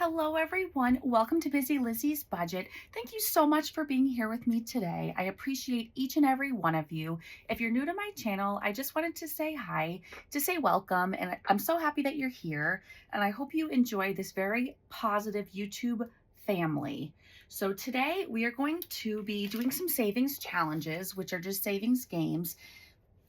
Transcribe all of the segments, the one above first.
Hello everyone, welcome to Busy Lizzie's Budget. Thank you so much for being here with me today. I appreciate each and every one of you. If you're new to my channel, I just wanted to say hi, to say welcome, and I'm so happy that you're here, and I hope you enjoy this very positive YouTube family. So today we are going to be doing some savings challenges, which are just savings games.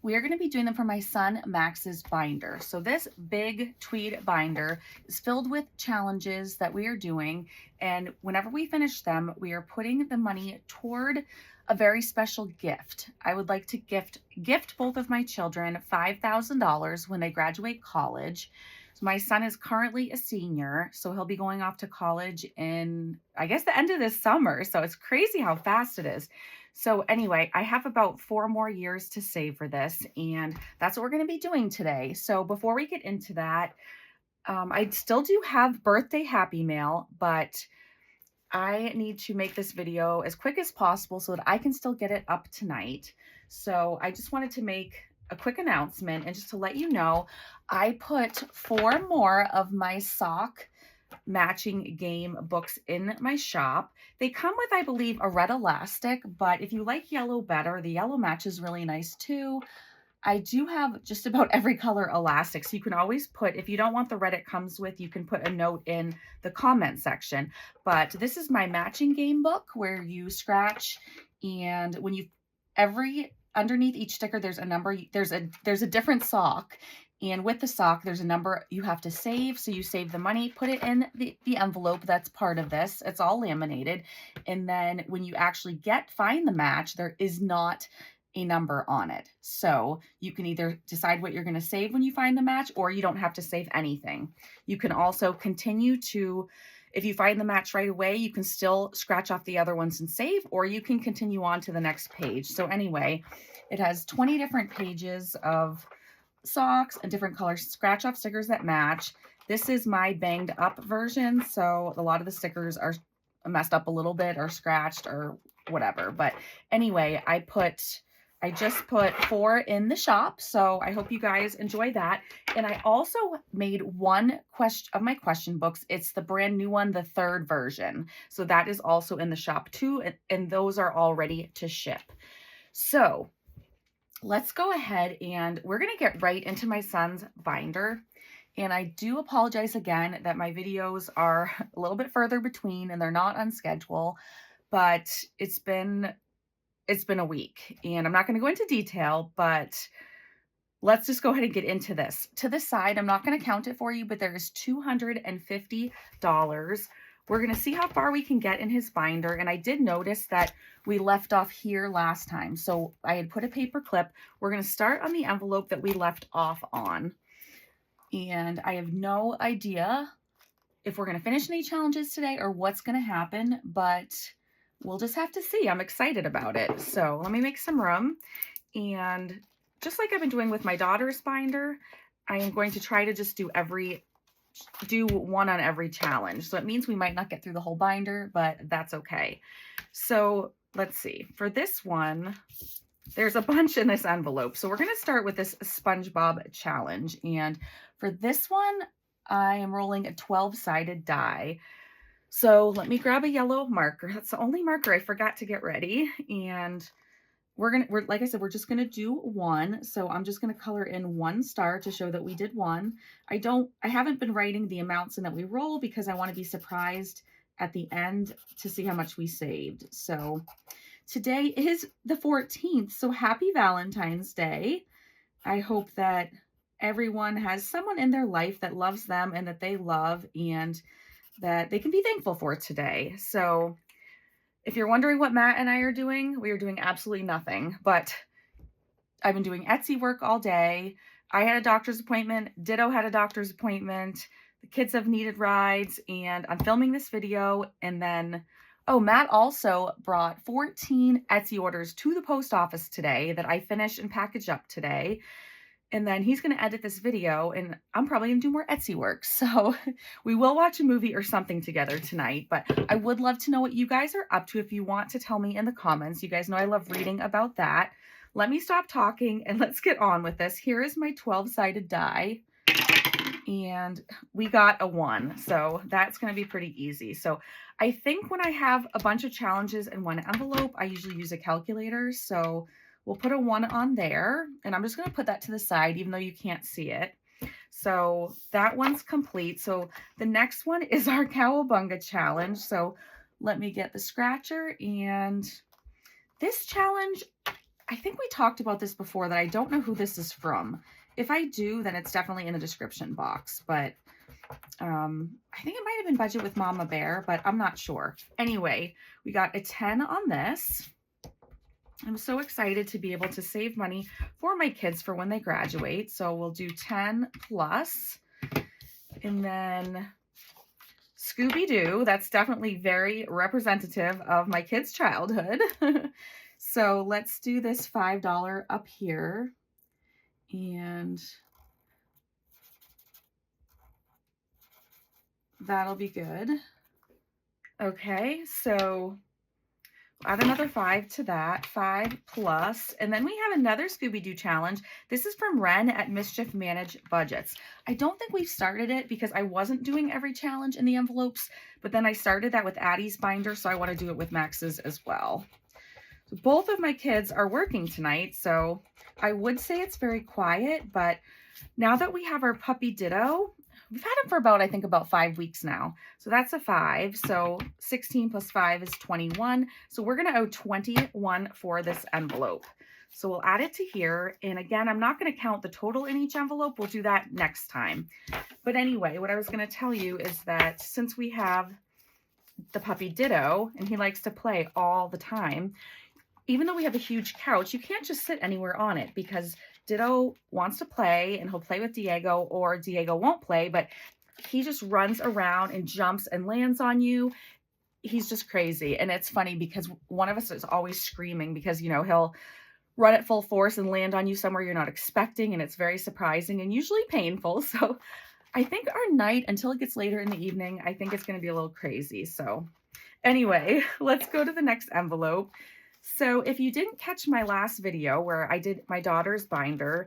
We are going to be doing them for my son Max's binder. So this big Tweed binder is filled with challenges that we are doing. And whenever we finish them, we are putting the money toward a very special gift. I would like to gift both of my children $5,000 when they graduate college. So my son is currently a senior, so he'll be going off to college in, I guess, the end of this summer. So it's crazy how fast it is. So anyway, I have about 4 more years to save for this, and that's what we're going to be doing today. So before we get into that, I still do have birthday happy mail, but I need to make this video as quick as possible so that I can still get it up tonight. So I just wanted to make a quick announcement and just to let you know, I put 4 more of my sock matching game books in my shop. They come with, I believe, a red elastic, but if you like yellow better, the yellow matches really nice too. I do have just about every color elastic, so you can always put, if you don't want the red it comes with, you can put a note in the comment section. But this is my matching game book where you scratch, and when you, underneath each sticker, there's a number, there's a different sock. And with the sock, there's a number you have to save. So you save the money, put it in the envelope that's part of this. It's all laminated. And then when you actually find the match, there is not a number on it. So you can either decide what you're going to save when you find the match, or you don't have to save anything. You can also continue to, if you find the match right away, you can still scratch off the other ones and save, or you can continue on to the next page. So anyway, it has 20 different pages of socks and different color scratch off stickers that match. This is my banged up version, so a lot of the stickers are messed up a little bit or scratched or whatever. But anyway, I just put 4 in the shop, so I hope you guys enjoy that. And I also made one of my question books. It's the brand new one, the 3rd version. So that is also in the shop too, and those are all ready to ship. So let's go ahead and we're going to get right into my son's binder. And I do apologize again that my videos are a little bit further between and they're not on schedule, but it's been a week and I'm not going to go into detail, but let's just go ahead and get into this. To the side, I'm not going to count it for you, but there is $250. We're going to see how far we can get in his binder. And I did notice that we left off here last time. So I had put a paper clip. We're going to start on the envelope that we left off on. And I have no idea if we're going to finish any challenges today or what's going to happen, but we'll just have to see. I'm excited about it. So let me make some room. And just like I've been doing with my daughter's binder, I am going to try to just do one on every challenge. So it means we might not get through the whole binder, but that's okay. So let's see. For this one, there's a bunch in this envelope. So we're going to start with this SpongeBob challenge. And for this one, I am rolling a 12-sided die. So let me grab a yellow marker. That's the only marker I forgot to get ready. And we're like I said, we're just gonna do 1. So I'm just gonna color in 1 star to show that we did 1. I haven't been writing the amounts in that we roll because I want to be surprised at the end to see how much we saved. So today is the 14th, so happy Valentine's Day. I hope that everyone has someone in their life that loves them and that they love and that they can be thankful for today. So if you're wondering what Matt and I are doing, we are doing absolutely nothing, but I've been doing Etsy work all day. I had a doctor's appointment. Ditto had a doctor's appointment. The kids have needed rides, and I'm filming this video. And then, oh, Matt also brought 14 Etsy orders to the post office today that I finished and packaged up today. And then he's going to edit this video, and I'm probably going to do more Etsy work. So we will watch a movie or something together tonight, but I would love to know what you guys are up to if you want to tell me in the comments. You guys know I love reading about that. Let me stop talking and let's get on with this. Here is my 12-sided die. and we got a 1. So that's going to be pretty easy. So I think when I have a bunch of challenges in one envelope, I usually use a calculator. So we'll put a 1 on there, and I'm just going to put that to the side, even though you can't see it. So that one's complete. So the next one is our Cowabunga challenge. So let me get the scratcher, and this challenge, I think we talked about this before, that I don't know who this is from. If I do, then it's definitely in the description box, but I think it might have been Budget with Mama Bear, but I'm not sure. Anyway, we got a 10 on this. I'm so excited to be able to save money for my kids for when they graduate. So we'll do 10 plus, and then Scooby-Doo. That's definitely very representative of my kids' childhood. So let's do this $5 up here, and that'll be good. Okay, so add another 5 to that, 5 plus, and then we have another Scooby-Doo challenge. This is from Ren at Mischief Manage Budgets. I don't think we've started it because I wasn't doing every challenge in the envelopes, but then I started that with Addie's binder, so I want to do it with Max's as well. So both of my kids are working tonight, so I would say it's very quiet, but now that we have our puppy Ditto, we've had him for about, I think, about 5 weeks now. So that's a 5. So 16 plus 5 is 21. So we're going to owe 21 for this envelope. So we'll add it to here. And again, I'm not going to count the total in each envelope. We'll do that next time. But anyway, what I was going to tell you is that since we have the puppy Ditto, and he likes to play all the time, even though we have a huge couch, you can't just sit anywhere on it because Ditto wants to play, and he'll play with Diego, or Diego won't play, but he just runs around and jumps and lands on you. He's just crazy. And it's funny because one of us is always screaming because, you know, he'll run at full force and land on you somewhere you're not expecting, and it's very surprising and usually painful. So I think our night, until it gets later in the evening, I think it's going to be a little crazy. So anyway, let's go to the next envelope. So if you didn't catch my last video where I did my daughter's binder,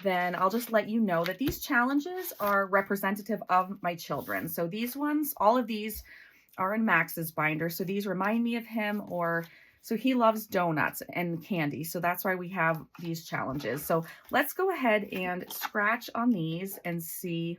then I'll just let you know that these challenges are representative of my children. So these ones, all of these are in Max's binder. So these remind me of him, or so he loves donuts and candy. So that's why we have these challenges. So let's go ahead and scratch on these and see.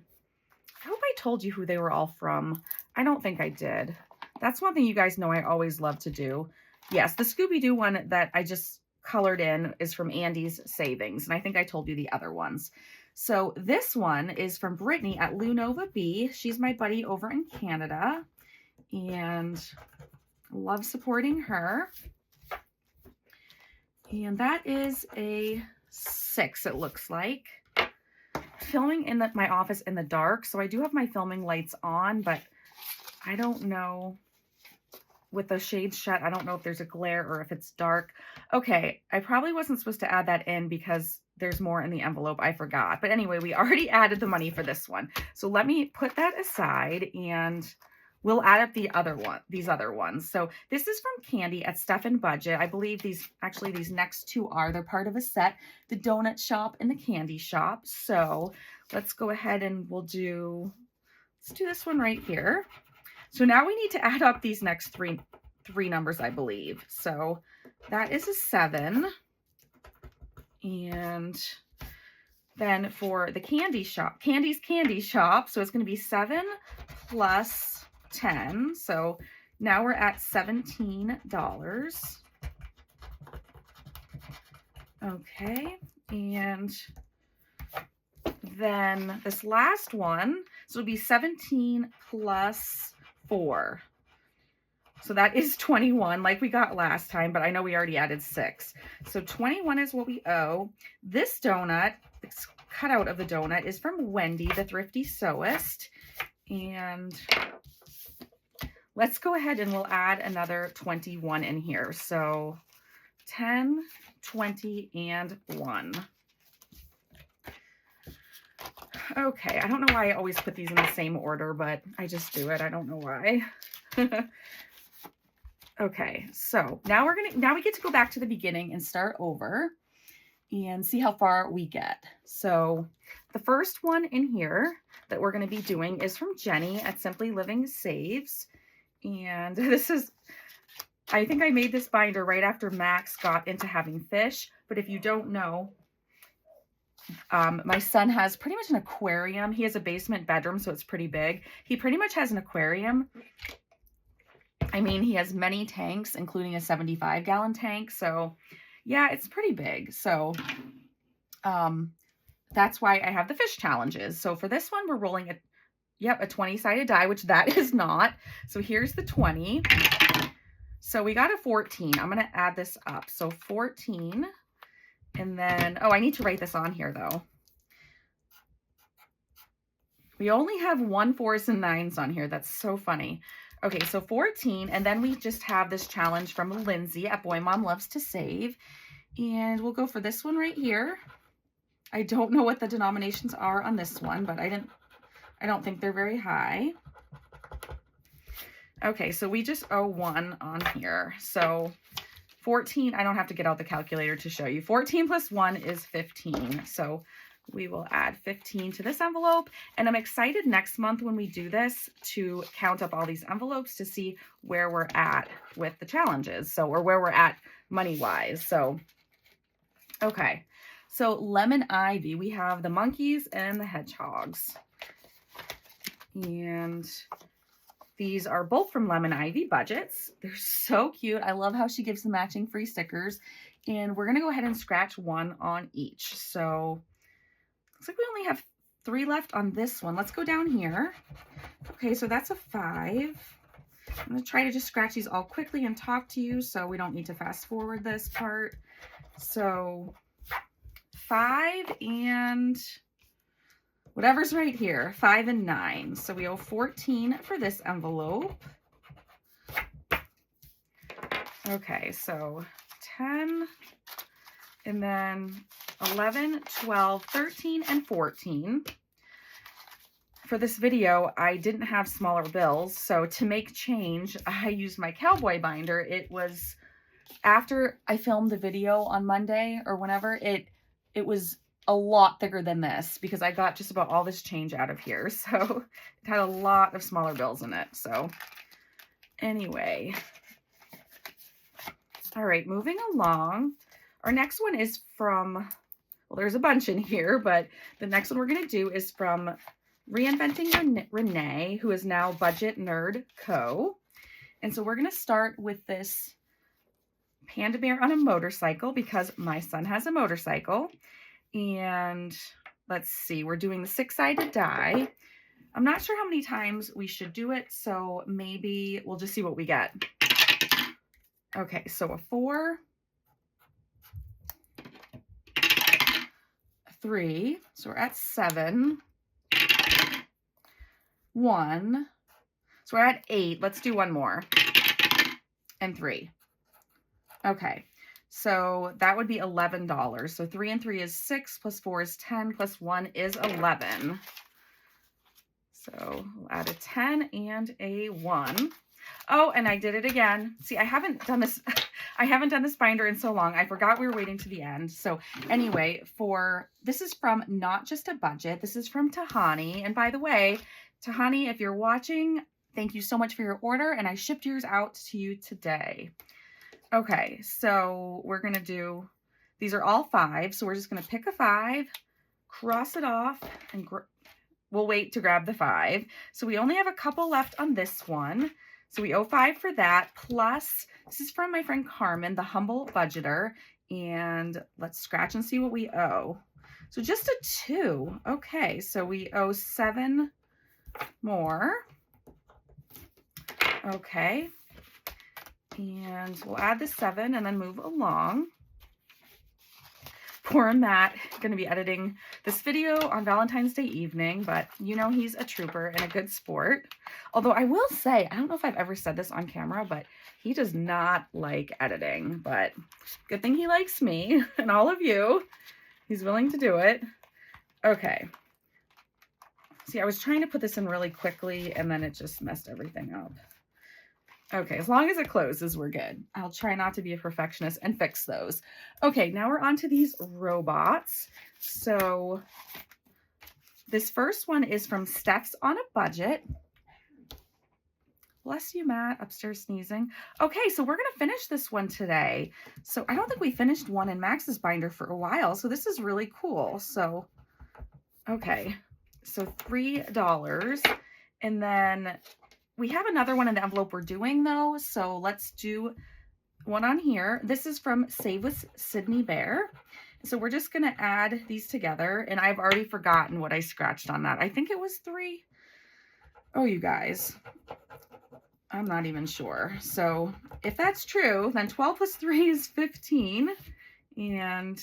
I hope I told you who they were all from. I don't think I did. That's one thing you guys know I always love to do. Yes, the Scooby-Doo one that I just colored in is from Andy's Savings, and I think I told you the other ones. So this one is from Britany at Lunova B. She's my buddy over in Canada, and I love supporting her. And that is a 6, it looks like. Filming in my office in the dark, so I do have my filming lights on, but I don't know. With the shades shut, I don't know if there's a glare or if it's dark. Okay, I probably wasn't supposed to add that in because there's more in the envelope. I forgot. But anyway, we already added the money for this one. So let me put that aside, and we'll add up these other ones. So this is from Candy at Stefan Budget. I believe these next two they're part of a set, the donut shop and the candy shop. So let's go ahead and let's do this one right here. So now we need to add up these next three numbers, I believe. So that is a 7. And then for the candy shop, Candy's Candy Shop, so it's going to be 7 plus 10. So now we're at $17. Okay, and then this last one, so it'll be 17 plus 4. So that is 21 like we got last time, but I know we already added 6. So 21 is what we owe. This donut, this cutout of the donut, is from Wendy, the Thrifty Sewist. And let's go ahead and we'll add another 21 in here. So 10, 20, and 1. Okay, I don't know why I always put these in the same order, but I just do it. I don't know why. Okay, so now we get to go back to the beginning and start over and see how far we get. So the first one in here that we're going to be doing is from Jenny at Simply Living Saves. And this is, I think I made this binder right after Max got into having fish. But if you don't know, my son has pretty much an aquarium. He has a basement bedroom, so it's pretty big. He pretty much has an aquarium. I mean, he has many tanks, including a 75-gallon tank. So yeah, it's pretty big. So that's why I have the fish challenges. So for this one, we're rolling a 20-sided die, which that is not. So here's the 20. So we got a 14. I'm going to add this up. So 14. And then, oh, I need to write this on here though. We only have 1 4s and 9s on here. That's so funny. Okay, so 14. And then we just have this challenge from Lindsay at Boy Mom Loves to Save. And we'll go for this one right here. I don't know what the denominations are on this one, but I don't think they're very high. Okay, so we just owe 1 on here. So 14, I don't have to get out the calculator to show you. 14 plus 1 is 15. So we will add 15 to this envelope. And I'm excited next month when we do this to count up all these envelopes to see where we're at with the challenges. So, or where we're at money-wise. So, okay. So Lemon Ivy, we have the monkeys and the hedgehogs. And these are both from Lemon Ivy budgets. They're so cute. I love how she gives the matching free stickers. And we're going to go ahead and scratch 1 on each. So looks like we only have 3 left on this one. Let's go down here. Okay, so that's a 5. I'm going to try to just scratch these all quickly and talk to you so we don't need to fast forward this part. So 5 and whatever's right here, 5 and 9. So we owe 14 for this envelope. Okay, so 10, and then 11, 12, 13, and 14. For this video, I didn't have smaller bills, so to make change, I used my cowboy binder. It was after I filmed the video on Monday or whenever, it was a lot thicker than this because I got just about all this change out of here. So it had a lot of smaller bills in it. So anyway, all right, moving along. Our next one is from, well, there's a bunch in here, but the next one we're going to do is from Reinventing Renee, who is now Budget Nerd Co. And so we're going to start with this panda bear on a motorcycle because my son has a motorcycle. And let's see, we're doing the 6-sided die. I'm not sure how many times we should do it, so maybe we'll just see what we get. Okay, so a 4, 3, so we're at 7, 1, so we're at 8. Let's do one more, and 3. Okay. So that would be $11. So 3 and 3 is 6, plus 4 is 10, plus 1 is 11. So we'll add a 10 and a 1. Oh, and I did it again. See, I haven't done this. I haven't done this binder in so long. I forgot we were waiting to the end. So anyway, this is from Not Just a Budget. This is from Tahanee. And by the way, Tahanee, if you're watching, thank you so much for your order. And I shipped yours out to you today. Okay, so we're going to do, these are all 5, so we're just going to pick a 5, cross it off, and we'll wait to grab the 5. So we only have a couple left on this one, so we owe 5 for that, plus, this is from my friend Carmen, the Humble Budgeter, and let's scratch and see what we owe. So just a 2, okay, so we owe 7 more, okay. And we'll add the 7 and then move along. Poor Matt, going to be editing this video on Valentine's Day evening, but you know he's a trooper and a good sport. Although I will say, I don't know if I've ever said this on camera, but he does not like editing. But good thing he likes me and all of you. He's willing to do it. Okay. See, I was trying to put this in really quickly and then it just messed everything up. Okay, as long as it closes, we're good. I'll try not to be a perfectionist and fix those. Okay, now we're on to these robots. So This first one is from Steph's on a Budget. Bless you, Matt, upstairs sneezing. Okay, so we're going to finish this one today. So I don't think we finished one in Max's binder for a while, so this is really cool. So, okay, so $3. And then we have another one in the envelope we're doing, though, so let's do one on here. This is from Save with Sydney Bear. So we're just going to add these together, and I've already forgotten what I scratched on that. I think it was 3. Oh, you guys. I'm not even sure. So if that's true, then 12 plus 3 is 15. And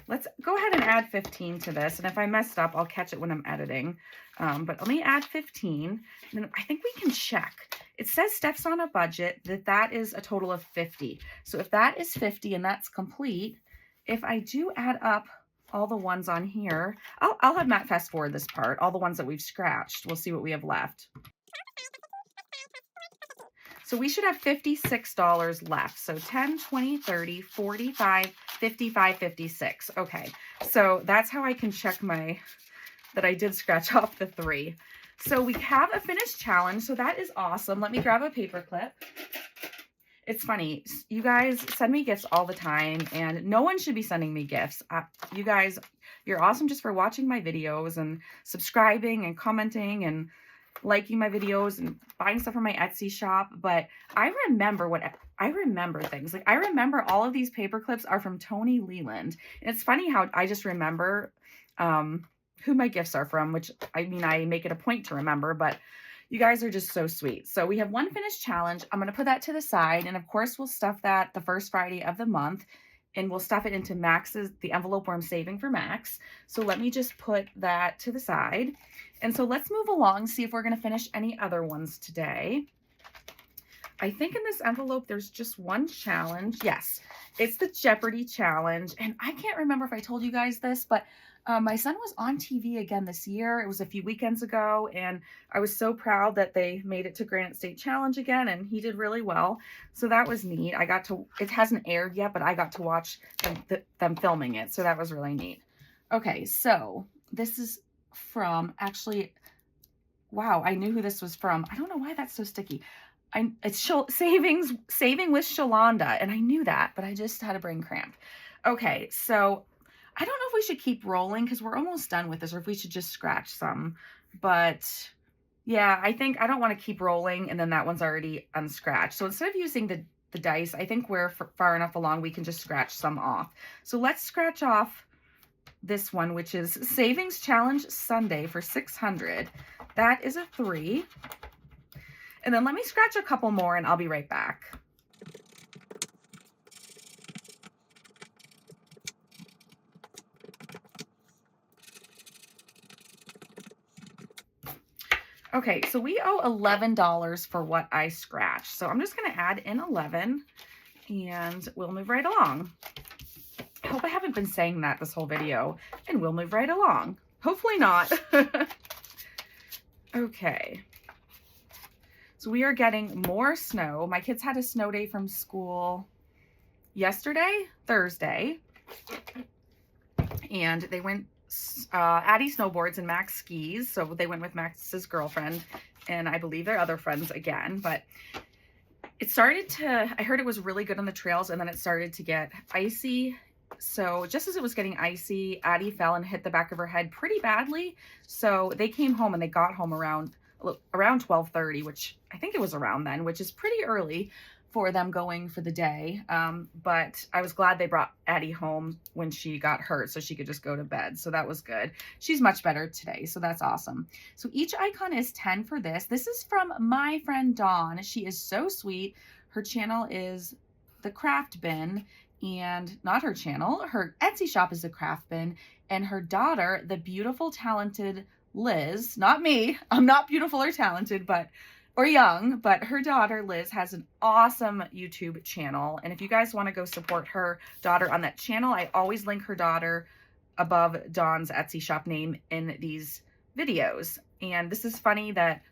let's go ahead and add 15 to this. And if I messed up, I'll catch it when I'm editing. But let me add 15. And then I think we can check. It says Steph's on a Budget, that is a total of 50. So if that is 50 and that's complete, if I do add up all the ones on here, I'll have Matt fast forward this part, all the ones that we've scratched. We'll see what we have left. So we should have $56 left. So 10, 20, 30, 45, 55, 56. Okay, so that's how I can check that I did scratch off the 3. So we have a finished challenge, so that is awesome. Let me grab a paper clip. It's funny, you guys send me gifts all the time, and no one should be sending me gifts. You guys, you're awesome just for watching my videos and subscribing and commenting and liking my videos and buying stuff from my Etsy shop. But I remember things. Like, I remember all of these paper clips are from Tony Leland. And it's funny how I just remember who my gifts are from, which I mean, I make it a point to remember, but you guys are just so sweet. So we have one finished challenge. I'm going to put that to the side. And of course, we'll stuff that the first Friday of the month. And we'll stuff it into the envelope where I'm saving for Max. So let me just put that to the side. And so let's move along, see if we're going to finish any other ones today. I think in this envelope, there's just one challenge. Yes, it's the Jeopardy challenge. And I can't remember if I told you guys this, but my son was on TV again this year. It was a few weekends ago, and I was so proud that they made it to Granite State Challenge again, and he did really well. So that was neat. It hasn't aired yet, but I got to watch them filming it, so that was really neat. Okay, so this is from, actually, wow, I knew who this was from. I don't know why that's so sticky. It's Saving with Shalonda, and I knew that, but I just had a brain cramp. Okay, so I don't know if we should keep rolling because we're almost done with this, or if we should just scratch some. But yeah, I think I don't want to keep rolling, and then that one's already unscratched. So instead of using the dice, I think we're far enough along we can just scratch some off. So let's scratch off this one, which is Savings Challenge Sunday for 600. That is a 3. And then let me scratch a couple more, and I'll be right back. Okay, so we owe $11 for what I scratched. So I'm just going to add in 11, and we'll move right along. I hope I haven't been saying that this whole video, and we'll move right along. Hopefully not. Okay. So we are getting more snow. My kids had a snow day from school yesterday, Thursday, and they went Addie snowboards and Max skis. So they went with Max's girlfriend and I believe their other friends again. But it started to, I heard it was really good on the trails, and then it started to get icy. So just as it was getting icy, Addie fell and hit the back of her head pretty badly. So they came home, and they got home around 12:30, which I think it was around then, which is pretty early for them going for the day. But I was glad they brought Addie home when she got hurt so she could just go to bed. So that was good. She's much better today, so that's awesome. So each icon is 10 for this. This is from my friend Dawn. She is so sweet. Her channel is The Craft Bin, and not her channel. Her Etsy shop is The Craft Bin, and her daughter, the beautiful, talented Liz, not me. I'm not beautiful or talented, or young, but her daughter, Liz, has an awesome YouTube channel. And if you guys want to go support her daughter on that channel, I always link her daughter above Dawn's Etsy shop name in these videos. And this is funny that,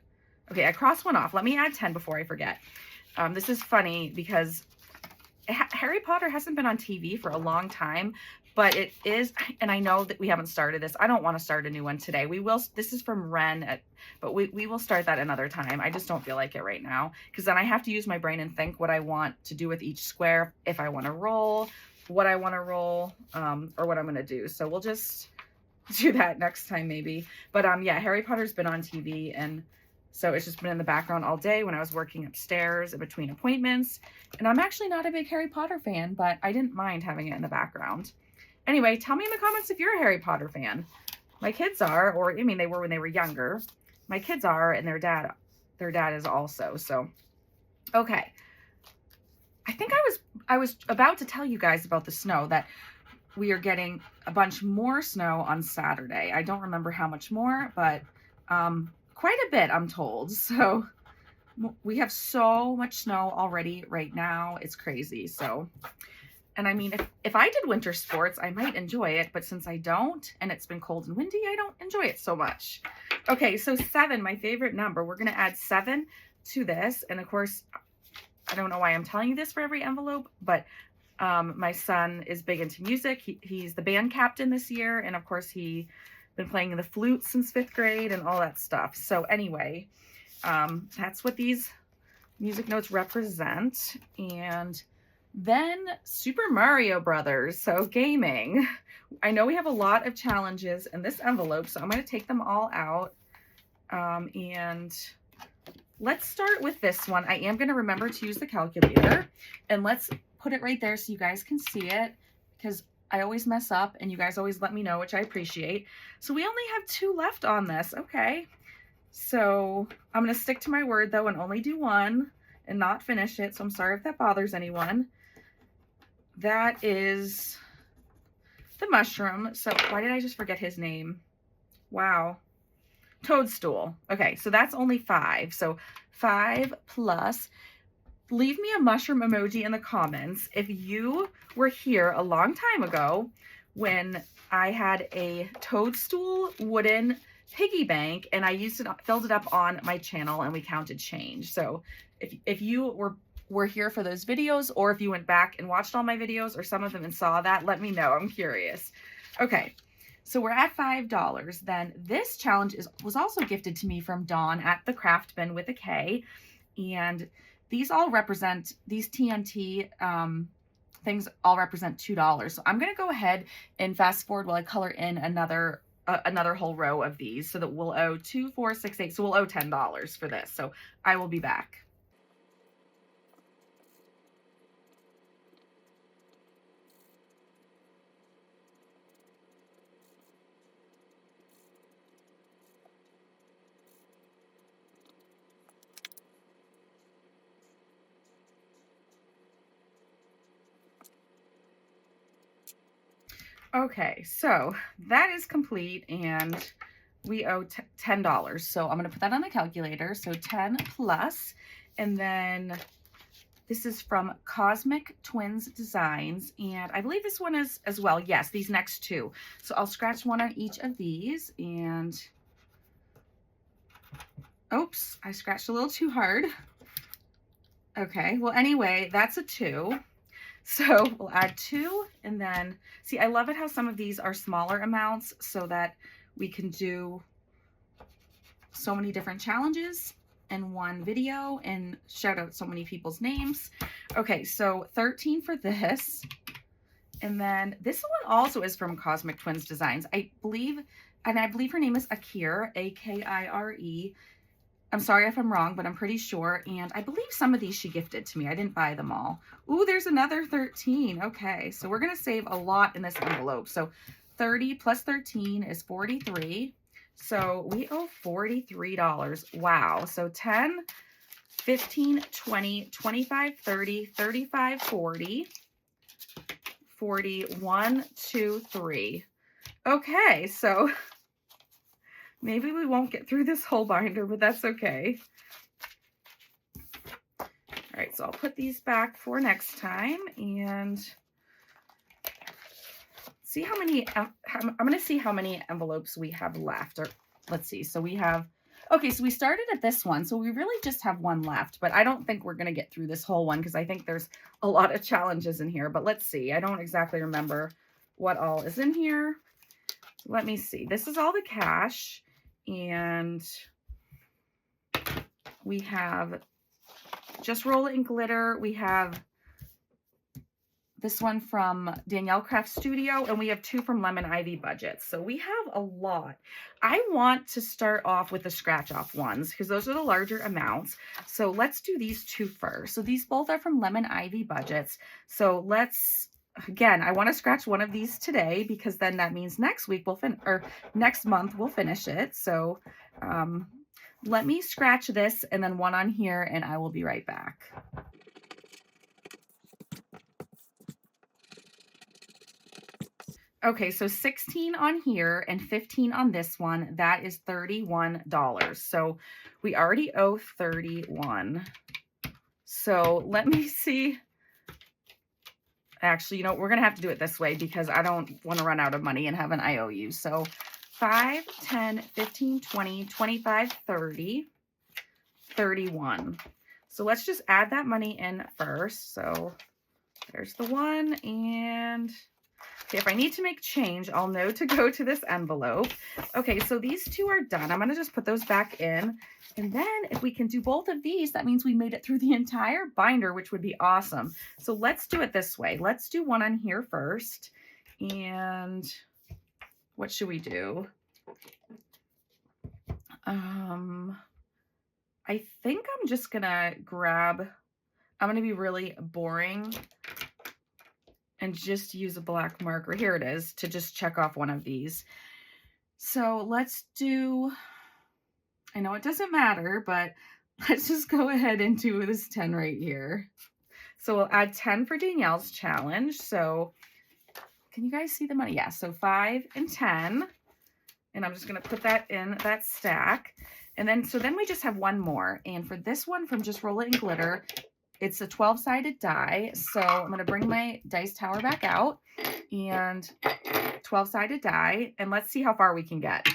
okay, I crossed one off. Let me add 10 before I forget. This is funny because Harry Potter hasn't been on TV for a long time, but it is, and I know that we haven't started this. I don't want to start a new one today. We will, this is from Ren, but we will start that another time. I just don't feel like it right now, because then I have to use my brain and think what I want to do with each square, if I want to roll, what I want to roll, or what I'm going to do. So we'll just do that next time maybe. But yeah, Harry Potter's been on TV, and so it's just been in the background all day when I was working upstairs in between appointments. And I'm actually not a big Harry Potter fan, but I didn't mind having it in the background. Anyway, tell me in the comments if you're a Harry Potter fan. My kids are, or I mean, they were when they were younger. My kids are, and their dad is also. So, okay. I think I was about to tell you guys about the snow, that we are getting a bunch more snow on Saturday. I don't remember how much more, but quite a bit, I'm told. So we have so much snow already right now. It's crazy. So, and I mean, if I did winter sports, I might enjoy it, but since I don't, and it's been cold and windy, I don't enjoy it so much. Okay, so 7, my favorite number. We're going to add 7 to this. And of course, I don't know why I'm telling you this for every envelope, but my son is big into music. He's the band captain this year. And of course, he's been playing the flute since 5th grade and all that stuff. So anyway, that's what these music notes represent. And then Super Mario Brothers. So gaming. I know we have a lot of challenges in this envelope, so I'm going to take them all out. And let's start with this one. I am going to remember to use the calculator, and let's put it right there so you guys can see it, because I always mess up and you guys always let me know, which I appreciate. So we only have 2 left on this. Okay. So I'm going to stick to my word though and only do 1 and not finish it. So I'm sorry if that bothers anyone. That is the mushroom. So why did I just forget his name? Wow. Toadstool. Okay, so that's only 5. So 5 plus. Leave me a mushroom emoji in the comments if you were here a long time ago when I had a toadstool wooden piggy bank and I used it, filled it up on my channel, and we counted change. So if you were here for those videos, or if you went back and watched all my videos or some of them and saw that, let me know. I'm curious. Okay. So we're at $5. Then this challenge was also gifted to me from Dawn at the Craft Bin with a K. And these all represent, these TNT things all represent $2. So I'm going to go ahead and fast forward while I color in another whole row of these, so that we'll owe 2, 4, 6, 8. So we'll owe $10 for this. So I will be back. Okay, so that is complete, and we owe $10. So I'm going to put that on the calculator. So 10 plus, and then this is from Cosmic Twins Designs, and I believe this one is as well. Yes, these next 2. So I'll scratch 1 on each of these, and oops, I scratched a little too hard. Okay, well anyway, that's a 2. So we'll add 2, and then see, I love it how some of these are smaller amounts so that we can do so many different challenges in one video and shout out so many people's names. Okay, so 13 for this. And then this one also is from Cosmic Twins Designs. I believe her name is Akire, A-K-I-R-E. I'm sorry if I'm wrong, but I'm pretty sure. And I believe some of these she gifted to me. I didn't buy them all. Ooh, there's another 13. Okay, so we're going to save a lot in this envelope. So 30 plus 13 is 43. So we owe $43. Wow. So 10, 15, 20, 25, 30, 35, 40, 41, 2, 3. Okay, so maybe we won't get through this whole binder, but that's okay. All right, so I'll put these back for next time and see how many, I'm going to see how many envelopes we have left. Or let's see. So we have, okay, so we started at this one. So we really just have 1 left, but I don't think we're going to get through this whole one because I think there's a lot of challenges in here, but let's see. I don't exactly remember what all is in here. Let me see. This is all the cash, and we have Just Roll It in Glitter. We have this one from Danielle Craft Studio, and we have 2 from Lemon Ivy Budgets. So we have a lot. I want to start off with the scratch off ones because those are the larger amounts. So let's do these 2 first. So these both are from Lemon Ivy Budgets. So let's, again, I want to scratch one of these today because then that means next week next month we'll finish it. So let me scratch this and then one on here, and I will be right back. Okay, so 16 on here and 15 on this one. That is $31. So we already owe 31. So let me see. Actually, you know, we're going to have to do it this way because I don't want to run out of money and have an IOU. So 5, 10, 15, 20, 25, 30, 31. So let's just add that money in first. So there's the one, and okay, if I need to make change, I'll know to go to this envelope. Okay, so these 2 are done. I'm going to just put those back in. And then if we can do both of these, that means we made it through the entire binder, which would be awesome. So let's do it this way. Let's do one on here first. And what should we do? I think I'm just going to I'm going to be really boring and just use a black marker. Here it is, to just check off one of these. So let's do, I know it doesn't matter, but let's just go ahead and do this 10 right here. So we'll add 10 for Danielle's challenge. So can you guys see the money? Yeah, so 5 and 10. And I'm just going to put that in that stack. And then, so then we just have one more. And for this one from Just Roll It in Glitter, it's a 12-sided die. So I'm going to bring my dice tower back out and 12-sided die. And let's see how far we can get.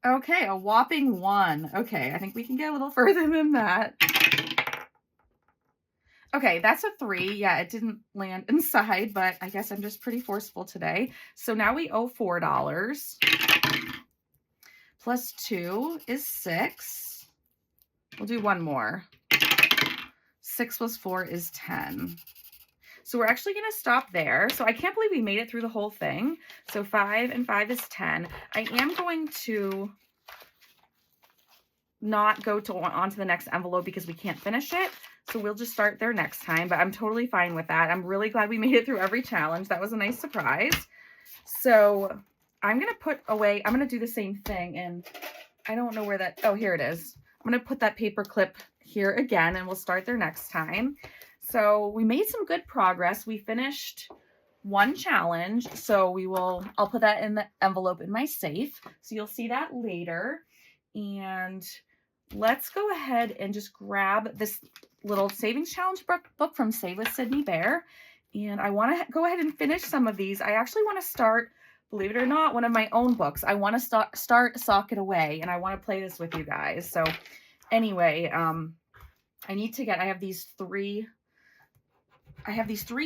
Okay, a whopping 1. Okay, I think we can get a little further than that. Okay, that's a 3. Yeah, it didn't land inside, but I guess I'm just pretty forceful today. So now we owe $4. Plus 2 is 6. We'll do one more. 6 plus 4 is 10. So we're actually going to stop there. So I can't believe we made it through the whole thing. So 5 and 5 is 10. I am going to not go on to the next envelope because we can't finish it. So we'll just start there next time, but I'm totally fine with that. I'm really glad we made it through every challenge. That was a nice surprise. So I'm going to put away, I'm going to do the same thing, and I don't know where that, oh, here it is. I'm going to put that paper clip here again, and we'll start there next time. So we made some good progress. We finished one challenge, so I'll put that in the envelope in my safe. So you'll see that later. And let's go ahead and just grab this little savings challenge book from Save with Sydney Bear. And I want to go ahead and finish some of these. I actually want to start, believe it or not, one of my own books. I want to start Sock It Away, and I want to play this with you guys. So anyway, I have these three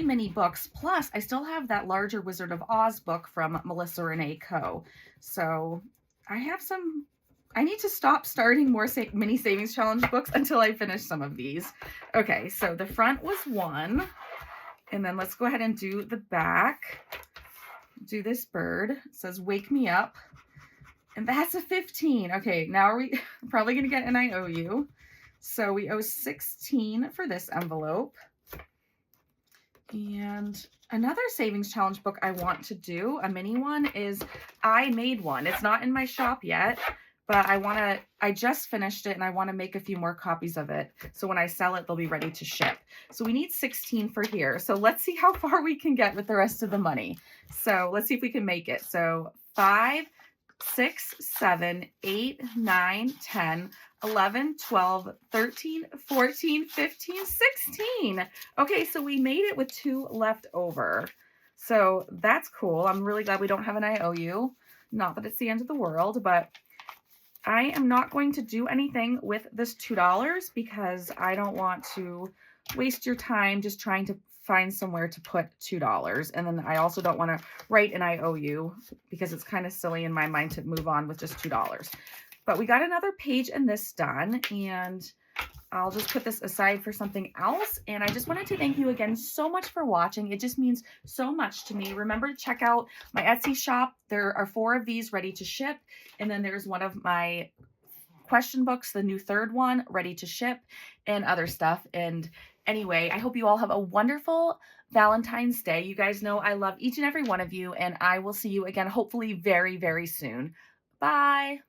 mini books, plus I still have that larger Wizard of Oz book from Melissa Renee Coe. So I need to stop starting more mini savings challenge books until I finish some of these. Okay, so the front was 1, and then let's go ahead and do the back. Do this bird. It says, "Wake me up." And that's a 15. Okay, now are we probably going to get an IOU. So we owe 16 for this envelope. And another savings challenge book I want to do, a mini one, is I Made One. It's not in my shop yet, but I just finished it and I want to make a few more copies of it. So when I sell it, they'll be ready to ship. So we need 16 for here. So let's see how far we can get with the rest of the money. So let's see if we can make it. So 5, 6, 7, 8, 9, 10, 11, 12, 13, 14, 15, 16. Okay, so we made it with 2 left over. So that's cool. I'm really glad we don't have an IOU. Not that it's the end of the world, but I am not going to do anything with this $2 because I don't want to waste your time just trying to find somewhere to put $2. And then I also don't want to write an IOU because it's kind of silly in my mind to move on with just $2. But we got another page in this done, and I'll just put this aside for something else. And I just wanted to thank you again so much for watching. It just means so much to me. Remember to check out my Etsy shop. There are 4 of these ready to ship. And then there's one of my question books, the new 3rd one, ready to ship, and other stuff. And anyway, I hope you all have a wonderful Valentine's Day. You guys know I love each and every one of you, and I will see you again hopefully very, very soon. Bye.